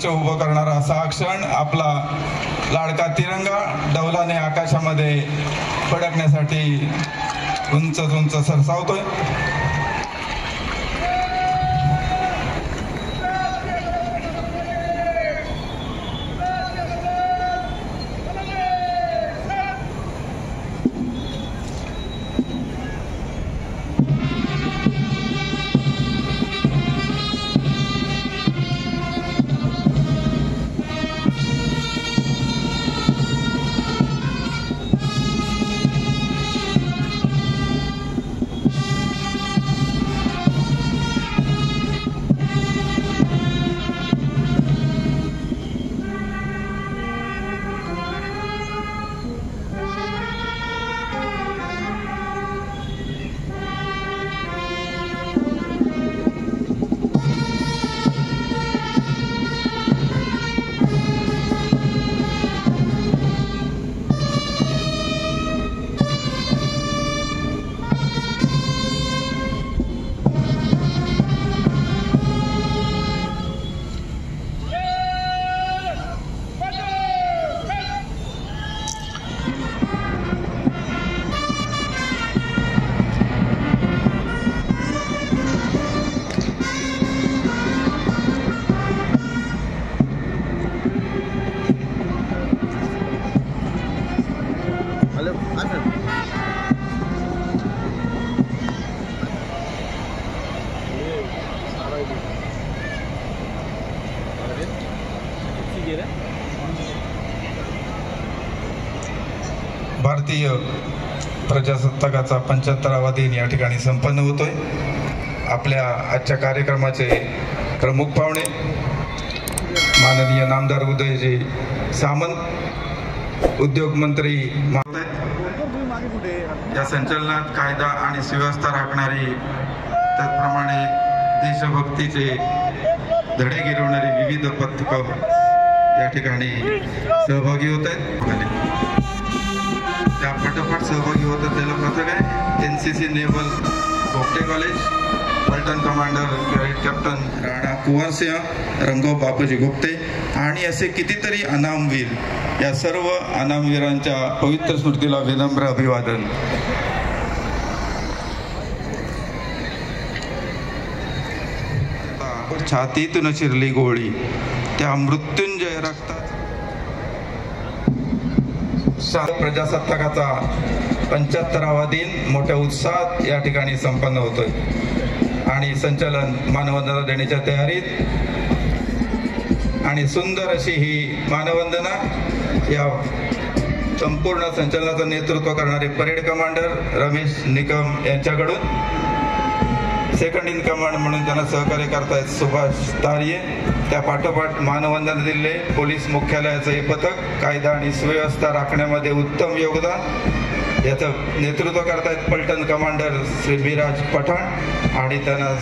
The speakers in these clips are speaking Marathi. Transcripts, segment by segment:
उभं करणारा असा क्षण आपला लाडका तिरंगा डौलाने आकाशामध्ये फडकण्यासाठी उंच उंच सरसावतोय। भारतीय प्रजासत्ताकाचा 75वा दिन या ठिकाणी संपन्न होतोय। आपल्या आजच्या कार्यक्रमाचे प्रमुख पाहुणे माननीय नामदार उदयजी सामंत, उद्योग मंत्री या संचलनात कायदा आणि सुव्यवस्था राखणारी, त्याचप्रमाणे देशभक्तीचे धडे गिरवणारी विविध पथकं या ठिकाणी सहभागी होत आहेत। त्या फटाफट सहभागी होतात त्याला पथक आहे NCC नेव्हल गोगटे कॉलेज, पलटण commander cadet captain Rana Kunwar Singh, रंगो बापूजी गुप्ते आणि असे कितीतरी अनामवीर, या सर्व अनामवीरांच्या पवित्र स्मृतीला विनम्र अभिवादन। छातीतून शिरली गोळी, त्या मृत्युंजय रक्तात प्रजासत्ताकाचा 75वा दिन मोठ्या उत्साहात या ठिकाणी संपन्न होतोय आणि संचलन मानवंदना देण्याच्या तयारीत। आणि सुंदर अशी ही मानवंदना या संपूर्ण संचलनाचं नेतृत्व करणारे परेड कमांडर रमेश निकम यांच्याकडून, सेकंड इन कमांड म्हणून त्यांना सहकार्य करतायत सुभाष तारिये, त्या पाठोपाठ मानवंदना दिले पोलीस मुख्यालयाचं हे पथक कायदा आणि सुव्यवस्था राखण्यामध्ये उत्तम योगदान याचं नेतृत्व करतायत पलटण कमांडर श्री विराज पठाण आणि त्यांना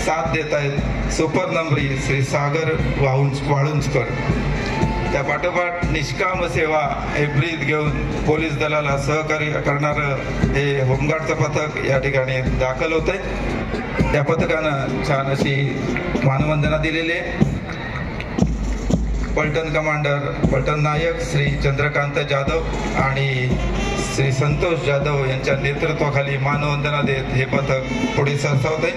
साथ देत आहेत सुपर नंबरी श्री सागर वाळुंजकर। त्या पाठोपाठ निष्काम सेवा हे ब्रीद घेऊन पोलीस दलाला सहकार्य करणारं हे होमगार्डचं पथक या ठिकाणी दाखल होत आहे। त्या पथकानं छान अशी मानवंदना दिलेली आहे। पलटण कमांडर पलटण नायक श्री चंद्रकांत जाधव आणि श्री संतोष जाधव यांच्या नेतृत्वाखाली मानवंदना देत हे पथक पुढे सरसावते।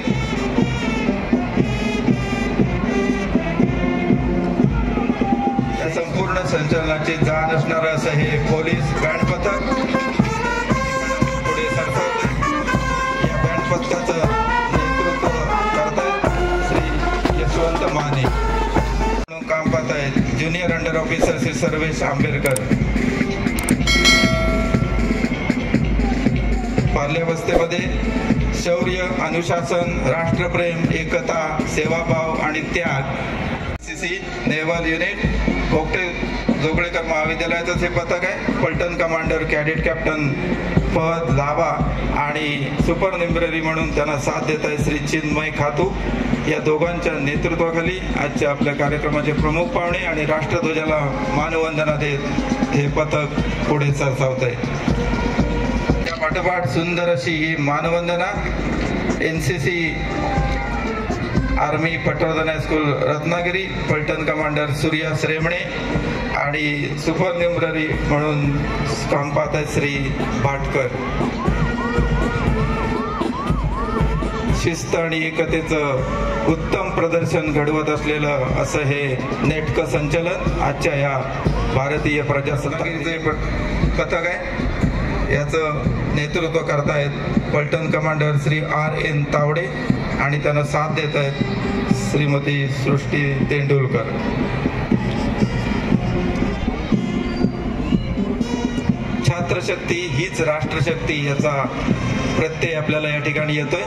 या संपूर्ण संचलनाची जाण असणार असं हे पोलीस बँड पथक पुढे सरसावते। या बँड पथकाचं नेतृत्व करतायत श्री यशवंत माने, काम पाहत आहेत junior under officer Shri Sarvesh Ambedkar. बाल्यावस्थेमध्ये शौर्य, अनुशासन, राष्ट्रप्रेम, एकता, सेवाभाव आणि त्याग NCC naval unit Gogate Jogalekar महाविद्यालयाचं हे पथक आहे। पलटण commander cadet captain Fahad Labha आणि सुपर निम्ब्रेरी म्हणून त्यांना साथ देत आहे श्री चिन्मय खातू। या दोघांच्या नेतृत्वाखाली आजच्या आपल्या कार्यक्रमाचे प्रमुख पाहुणे आणि राष्ट्रध्वजाला मानवंदना देत हे पथक पुढे सरसावत आहे। त्या पाठोपाठ सुंदर अशी ही मानवंदना NCC army Patwardhan high school Ratnagiri, पलटण कमांडर सूर्या श्रेमणे आणि सुपर न्युमररी म्हणून काम पाहत आहेत श्री भाटकर. शिस्त आणि एकतेचं उत्तम प्रदर्शन घडवत असलेलं असं हे नेटकं संचलन आजच्या या भारतीय प्रजासत्ताकाचे पथक आहे. याचं नेतृत्व करतायत पलटण कमांडर श्री R.N. तावडे आणि त्यांना साथ देत आहेत श्रीमती सृष्टी तेंडुलकर. छात्रशक्ती हीच राष्ट्रशक्ती याचा प्रत्यय आपल्याला या ठिकाणी येतोय.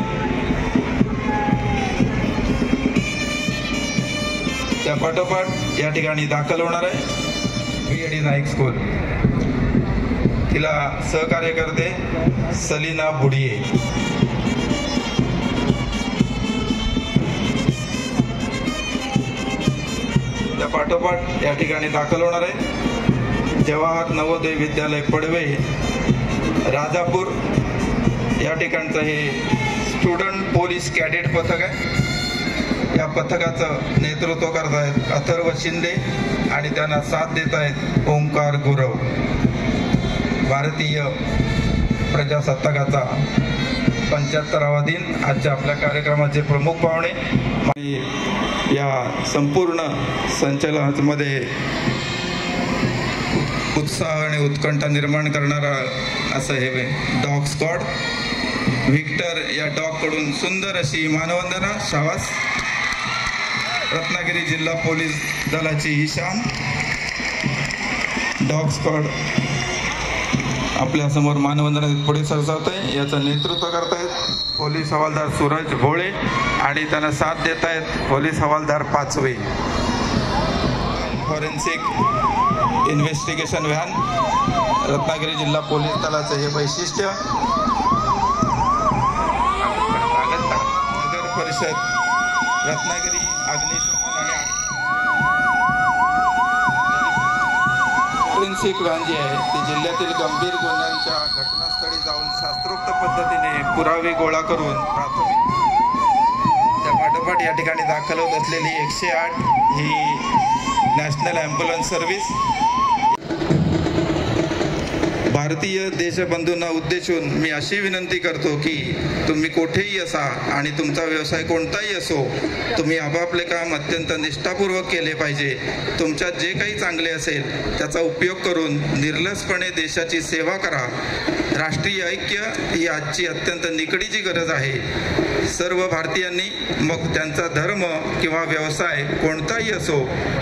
त्या पाठोपाठ या ठिकाणी दाखल होणार आहे B.A.D. नाईक स्कूल. तिला सहकार्य करते सलीना बुडिये. त्या पाठोपाठ या ठिकाणी दाखल होणार आहे जवाहर नवोदय विद्यालय पडवे राजापूर. या ठिकाणचं हे स्टुडंट पोलीस कॅडेट पथक आहे. या पथकाचं नेतृत्व करत आहेत अथर्व शिंदे आणि त्यांना साथ देत आहेत ओंकार गुरव. भारतीय प्रजासत्ताकाचा 75वा दिन आजच्या आपल्या कार्यक्रमाचे प्रमुख पाहुणे. या संपूर्ण संचलनामध्ये उत्साह आणि उत्कंठा निर्माण करणारा असं हे डॉग स्क्वॉड. व्हिक्टर या डॉग कडून सुंदर अशी मानवंदना. शाबास. रत्नागिरी जिल्हा पोलीस दलाची ही शान. डॉग स्क्वॉड आपल्या समोर मानवंदना पुढे सरसावतंय. याचं नेतृत्व करतायत पोलीस हवालदार सूरज भोळे आणि त्यांना साथ देत आहेत पोलीस हवालदार पाचवे. फॉरेन्सिक इन्व्हेस्टिगेशन व्हॅन रत्नागिरी जिल्हा पोलीस दलाचं हे वैशिष्ट्य. नगर परिषद रत्नागिरी अग्निशमन आणि फॉरेन्सिक व्हॅन जी आहे ती जिल्ह्यातील गंभीर गुन्ह्यांच्या घटनास्थळी जाऊन शास्त्रोक्त पद्धतीने पुरावे गोळा करून प्राथमिक त्या पाठोपाठ या ठिकाणी दाखल होत असलेली 108 ही नॅशनल ॲम्ब्युलन्स सर्व्हिस. भारतीय देशबंधूंना उद्देशून मी अशी विनंती करतो की तुम्ही कुठेही असा आणि तुमचा व्यवसाय कोणताही असो, तुम्ही आपापले काम अत्यंत निष्ठापूर्वक केले पाहिजे. तुमच्यात जे काही चांगले असेल त्याचा उपयोग करून निर्लसपणे देशाची सेवा करा. राष्ट्रीय ऐक्य ही आजची अत्यंत निकडीची गरज आहे. सर्व भारतीयांनी मग त्यांचा धर्म किंवा व्यवसाय कोणताही असो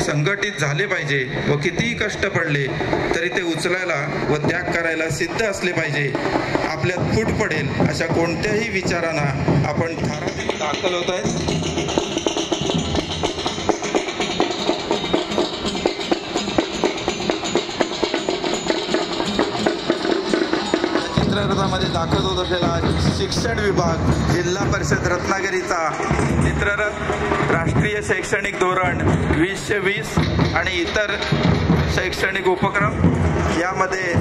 संघटित झाले पाहिजे व कितीही कष्ट पडले तरी ते उचलायला व त्याग करायला सिद्ध असले पाहिजे. आपल्यात फूट पडेल अशा कोणत्याही विचारांना आपण थारात दाखल होत आहेत. चित्ररथामध्ये दाखल होत असलेला शिक्षण विभाग जिल्हा परिषद रत्नागिरीचा चित्ररथ राष्ट्रीय शैक्षणिक धोरण 2020 आणि इतर शैक्षणिक उपक्रम यामध्ये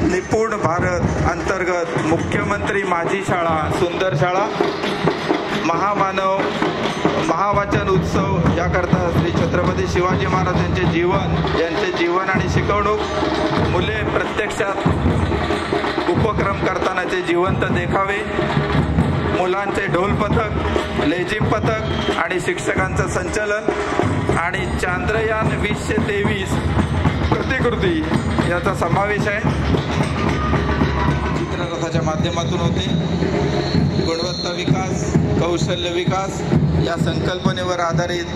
निपुण भारत अंतर्गत मुख्यमंत्री माझी शाळा सुंदर शाळा, महामानव महावाचन उत्सव याकरता श्री छत्रपती शिवाजी महाराज यांचे जीवन आणि शिकवणूक, मुले प्रत्यक्षात उपक्रम करतानाचे जिवंत देखावे, मुलांचे ढोल पथक, लेझिम पथक आणि शिक्षकांचं संचलन आणि चांद्रयान 2023 प्रतिकृती याचा समावेश आहे. चित्ररथाच्या माध्यमातून होते. गुणवत्ता विकास, कौशल्य विकास या संकल्पनेवर आधारित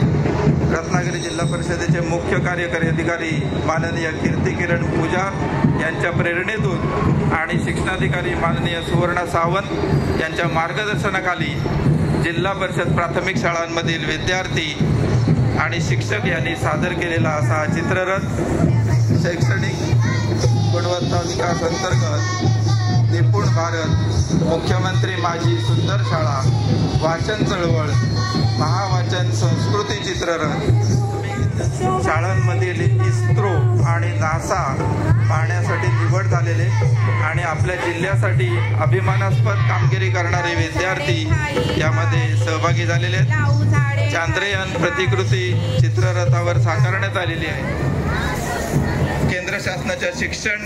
रत्नागिरी जिल्हा परिषदेचे मुख्य कार्यकारी अधिकारी माननीय कीर्ती किरण पुजार यांच्या प्रेरणेतून आणि शिक्षणाधिकारी माननीय सुवर्णा सावंत यांच्या मार्गदर्शनाखाली जिल्हा परिषद प्राथमिक शाळांमधील विद्यार्थी आणि शिक्षक यांनी सादर केलेला असा चित्ररथ शैक्षणिक गुणवत्ता विकास अंतर्गत निपुण भारत, मुख्यमंत्री माझी सुंदर शाळा, वाचन चळवळ, महावाचन संस्कृती चित्ररथ शाळांमधील इस्रो आणि नासा पाहण्यासाठी निवड झालेले आणि आपल्या जिल्ह्यासाठी अभिमानास्पद कामगिरी करणारे विद्यार्थी यामध्ये सहभागी झालेले आहेत. चांद्रयान प्रतिकृती चित्ररथावर साकारण्यात आलेली आहे. केंद्र शासनाच्या शिक्षण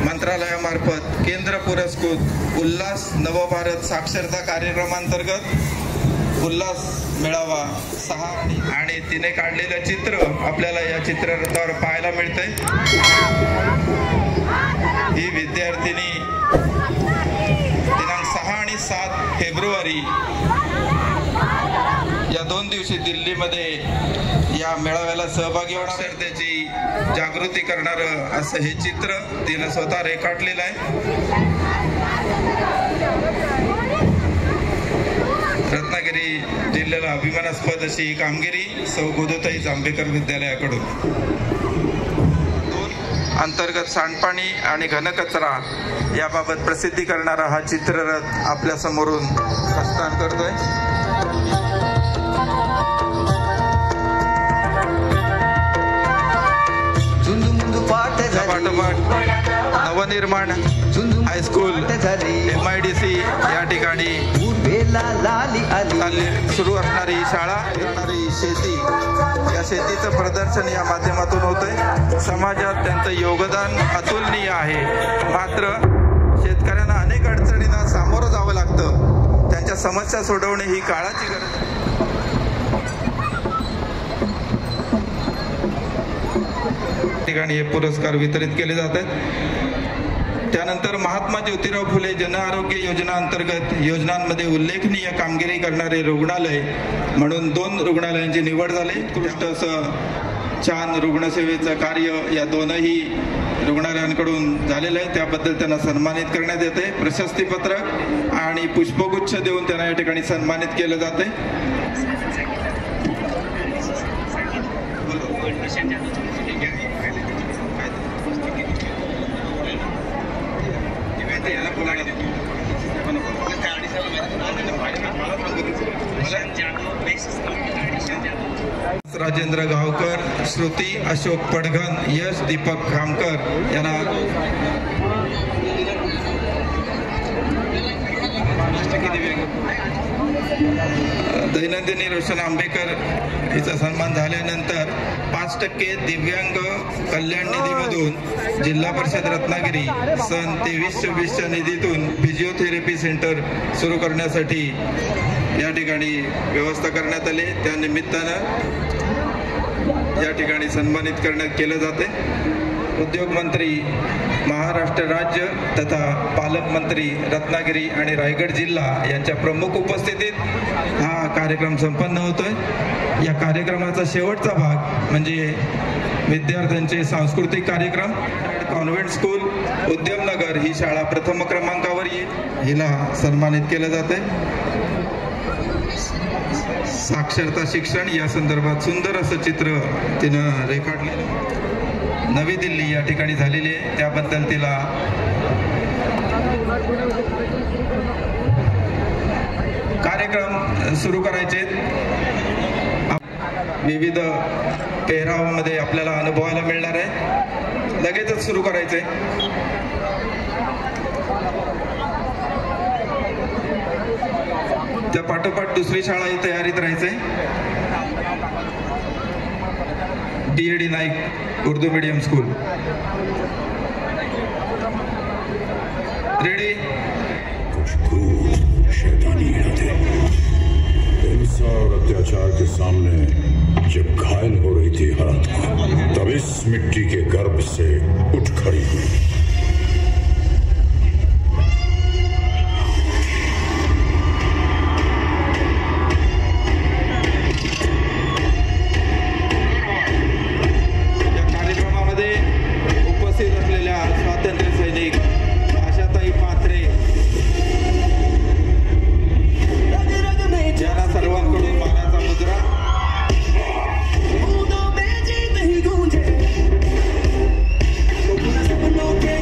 मंत्रालयामार्फत केंद्र पुरस्कृत उल्हास नवभारत साक्षरता कार्यक्रमांतर्गत उल्हास मेळावा 6 आणि तिने काढलेलं चित्र आपल्याला या चित्ररथावर पाहायला मिळतंय. ही विद्यार्थिनी दिनांक 6 आणि 7 फेब्रुवारी या 2 दिवशी दिल्लीमध्ये या मेळाव्याला सहभागी होणार आहे. त्याची जागृती करणारं असं हे चित्र तिनं स्वतः रेखाटलेलं आहे. रत्नागिरी जिल्ह्याला अभिमानास्पद अशी ही कामगिरी सौ गोदताई जांभेकर विद्यालयाकडून. अंतर्गत सांडपाणी आणि घनकचरा याबाबत प्रसिद्धी करणारा हा चित्ररथ आपल्या समोरून प्रस्थान करतोय. पाठोपाठ नवनिर्माण हायस्कूल MIDC या ठिकाणी सुरू असणारी शाळा शेती या शेतीचं प्रदर्शन या माध्यमातून होतंय. समाजात त्यांचं योगदान अतुलनीय आहे. मात्र शेतकऱ्यांना अनेक अडचणींना सामोरं जावं लागतं. त्यांच्या समस्या सोडवणे ही काळाची गरज आहे. ठिकाणी हे पुरस्कार वितरित केले जातात. त्यानंतर महात्मा ज्योतिराव फुले जन आरोग्य योजना अंतर्गत योजनांमध्ये उल्लेखनीय कामगिरी करणारे रुग्णालय म्हणून 2 रुग्णालयांची निवड झाली. उत्कृष्ट असं छान रुग्णसेवेचं कार्य या 2ही रुग्णालयांकडून झालेलं आहे. त्याबद्दल त्यांना सन्मानित करण्यात येते. प्रशस्तीपत्र आणि पुष्पगुच्छ देऊन त्यांना या ठिकाणी सन्मानित केलं जाते. राजेंद्र गावकर, श्रुती अशोक पडघन, यश दीपक खामकर यांना दैनंदिनी रोशन आंबेकर हिचा सन्मान झाल्यानंतर 5% दिव्यांग कल्याण निधीमधून जिल्हा परिषद रत्नागिरी सन 23-24च्या निधीतून फिजिओथेरपी सेंटर सुरू करण्यासाठी या ठिकाणी व्यवस्था करण्यात आली. त्या निमित्तानं या ठिकाणी सन्मानित करण्यात केलं जाते. उद्योग मंत्री महाराष्ट्र राज्य तथा पालकमंत्री रत्नागिरी आणि रायगड जिल्हा यांच्या प्रमुख उपस्थितीत हा कार्यक्रम संपन्न होतोय. या कार्यक्रमाचा शेवटचा भाग म्हणजे विद्यार्थ्यांचे सांस्कृतिक कार्यक्रम. कॉन्व्हेंट स्कूल उद्यमनगर ही शाळा प्रथम क्रमांकावर येईल. हिला सन्मानित केलं जाते. साक्षरता शिक्षण या संदर्भात सुंदर असं चित्र तिनं रेखाटलेलं नवी दिल्ली या ठिकाणी झालेली आहे. त्याबद्दल तिला कार्यक्रम सुरू करायचे. विविध पेहरावामध्ये आपल्याला अनुभवायला मिळणार आहे. लगेचच सुरू करायचंय. त्या पाठोपाठ दुसरी शाळा ही तयारीत राहायचंय. DAD Naik Urdu medium school. Ready. हिंसा और अत्याचार के सामने जब घायल हो रही थी हर आत्मा, तब इस मिट्टी के गर्भ से उठ खड़ी हुई. Okay.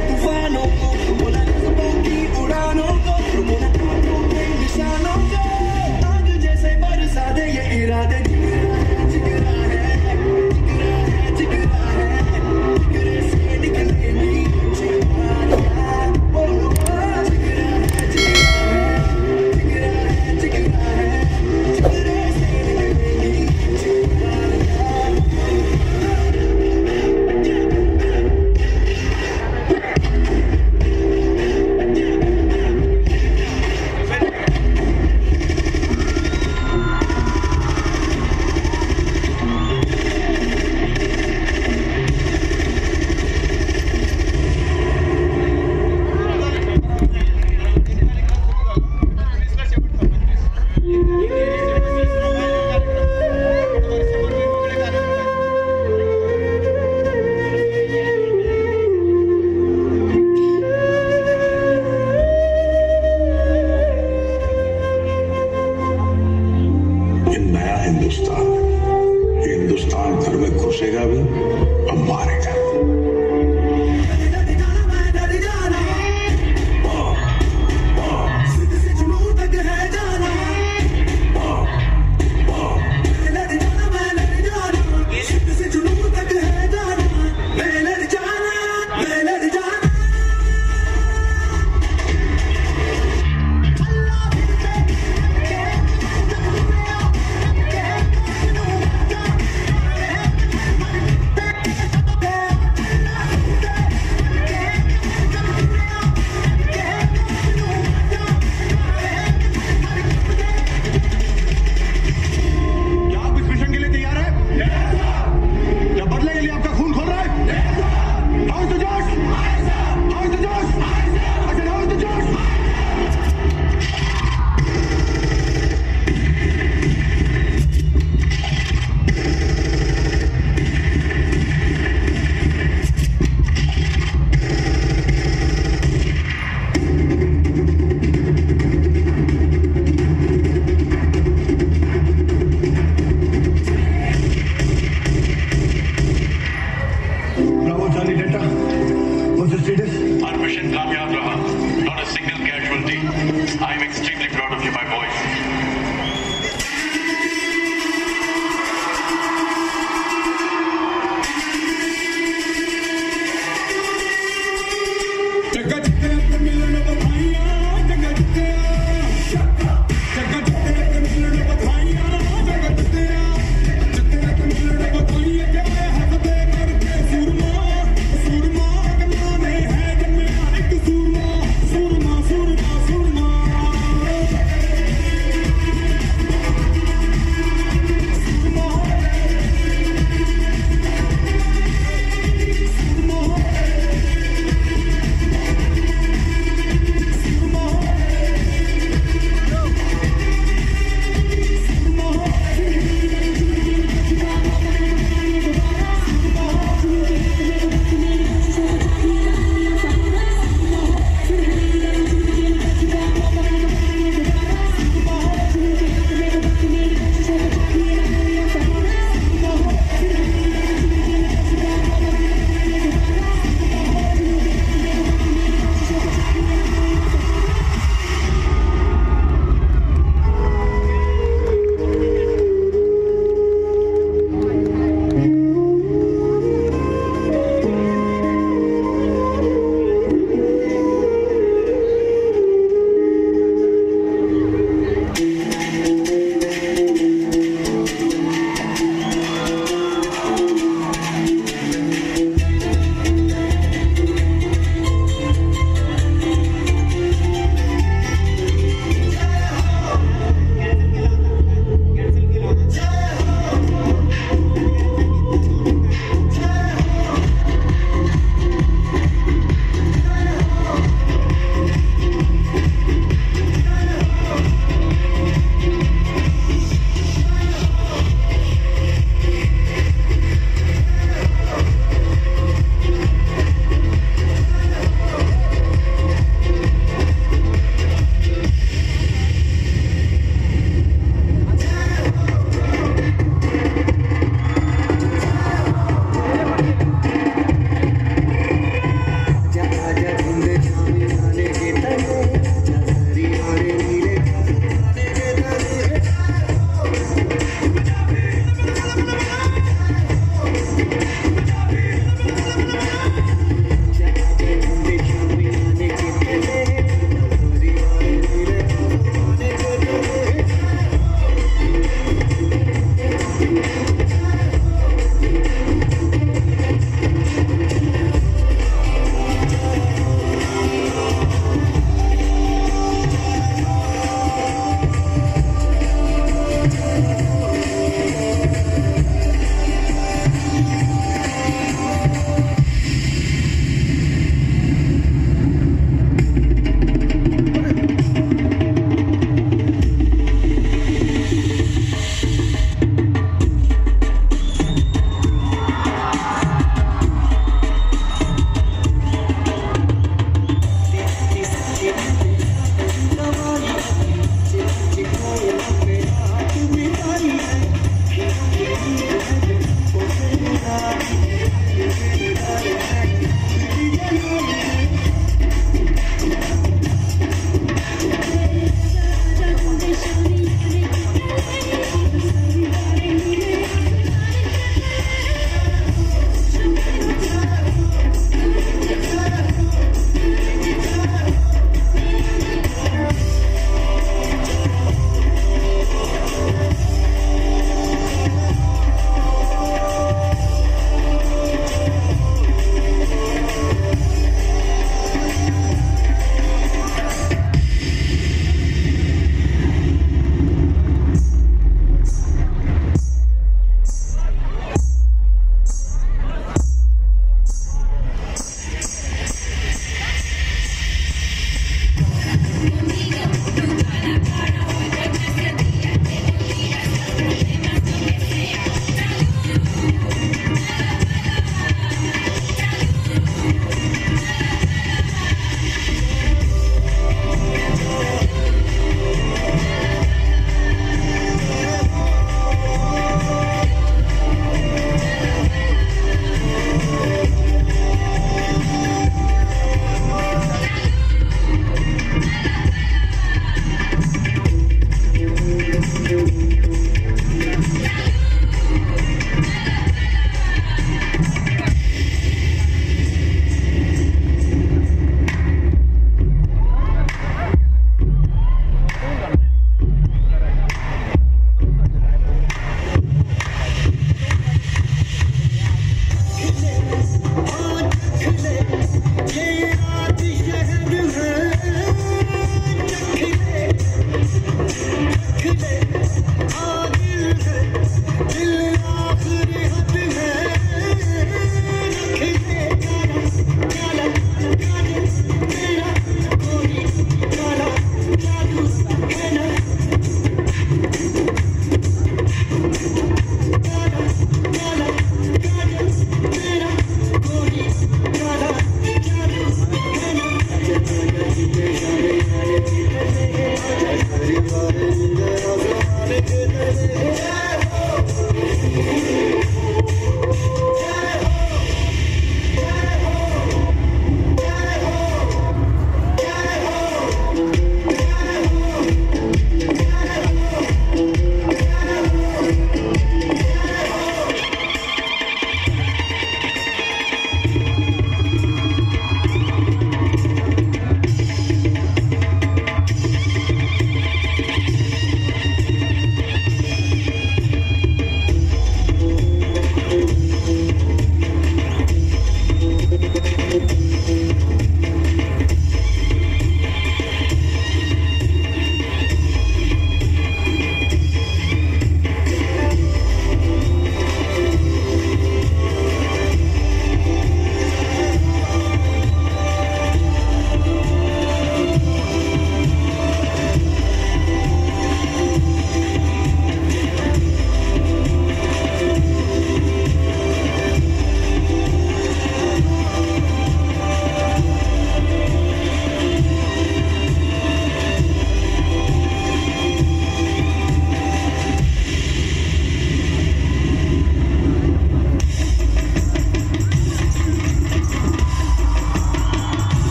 अब मारेगा।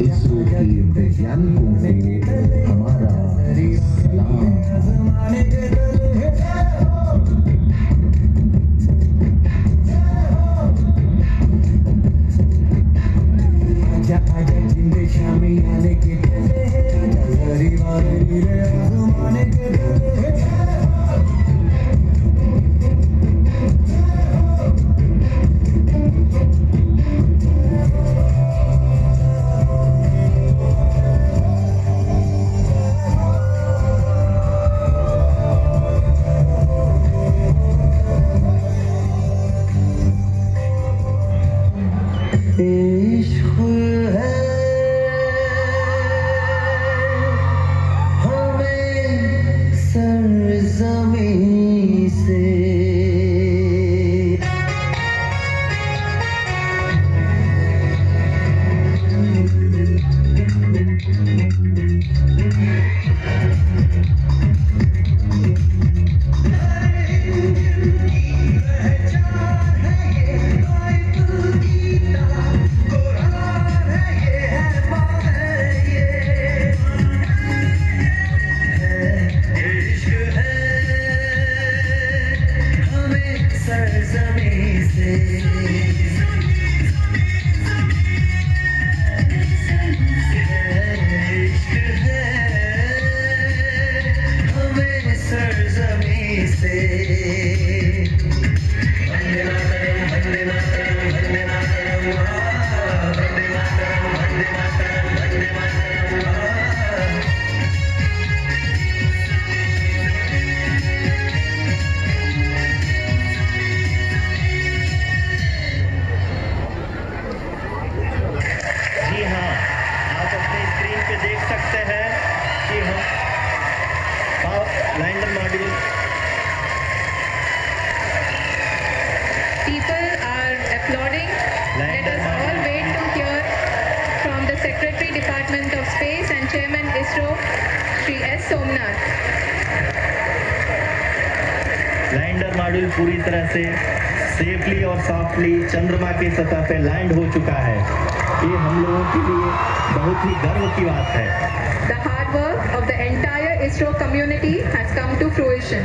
इसरो के वैज्ञानिकों को हमारा सलाम। इश्क है हमें सरज़मीं से। People are applauding. Let us all wait to hear from the Secretary Department of Space and Chairman ISRO, Shri S. Somnath. Lander module पूरी तरह से सेफली और सॉफ्टली चंद्रमा की सतह पे लैंड हो चुका है। ये हम लोगों के लिए बहुत ही गर्व की बात है। The hard work of the entire ISRO community has come to fruition.